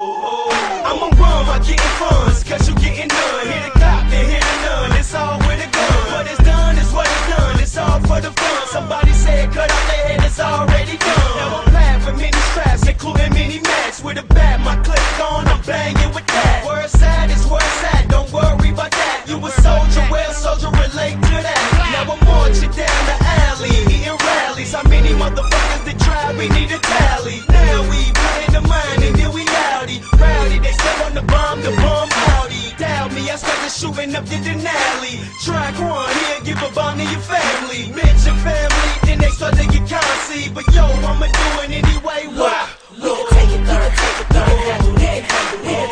I'ma run while getting funds, cause you getting none. Hit a cop, then hit a none, it's all with a gun. What is done is what is done, it's all for the fun. Somebody said cut off their head, it's already done. Now I'm playing with many straps, including mini mats. With a bat, my clip on, I'm banging with that. Where it's at is where it's at, don't worry about that. You a soldier, well soldier, relate to that. Now I'm marching down the alley, eating rallies. How many motherfuckers that try, we need a tally. Now we putting the mind and then we outie. Rowdy, they still on the bomb outie. Doubt me, I started shooting up the Denali. Track one, here, give a bomb to your family. Mention family, then they start to get concy. But yo, I'ma do it anyway, why? Look, take it third, handle that, handle that.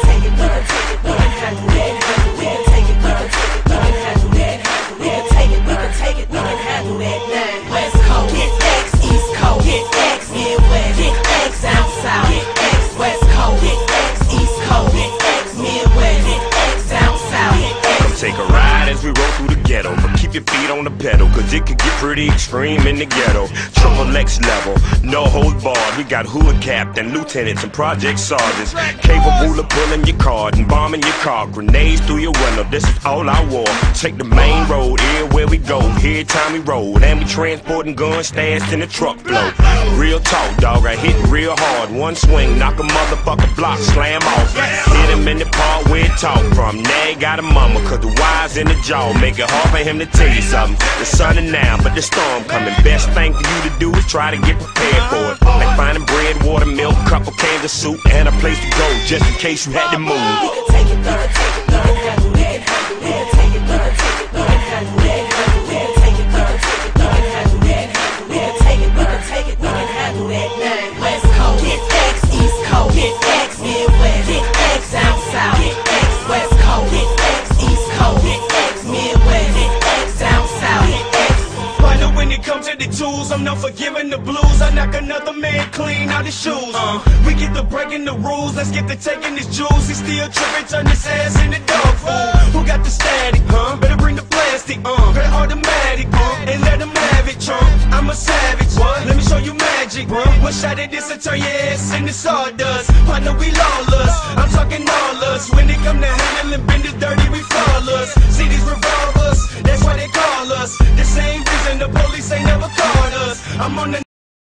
Take it third, handle that, handle that. Take it third, handle that, handle that. Take it third, we can handle that. Now, West Coast, get X, East Coast, get X, Midwest, get X, down south, get X, West Coast, get X, East Coast, get X, Midwest, get X, down south, get X. Come take a ride as we roll through the ghetto, but keep your feet on the pedal, cause it could get pretty extreme in the ghetto. Triple X level, no hold barred. We got hood captain, lieutenants, and project sergeants capable of pulling your card and bombing your car. Grenades through your window, this is all I wore. Take the main road, everywhere we go. Here time we roll, and we transporting guns stashed in the truck flow. Real talk, dog, I hit real hard. One swing, knock a motherfucker block, slam off. Hit him in the part where it talk from. Now he got a mama, cause the wires in the jaw make it hard for him to tell you something. The sun is now, but the storm coming. Best thing for you to do is try to get prepared for it. Like finding bread, water, milk, couple cans of soup, and a place to go, just in case you had to move. You can take it third, handle that, handle that. Take it third, handle that, handle that. Take it third, handle that, handle that. Take it third, we can handle that. Now, West Coast, get X, East Coast, get X, Midwest, get X, down south, get X, West Coast, get X, East Coast, get X, Midwest, get X, down south, get X. Partner, when it comes to the tools, I'm not forgiving the blues. I knock another man clean out his shoes. We get to breaking the rules, let's get to taking his jewels. He still tripping, turn his ass into dog food. Who got the static, Better bring the plastic, Better automatic, and let him have it, I'm a savage, let me show you magic, One shot at this and turn your ass into sawdust. Partner, we lawless,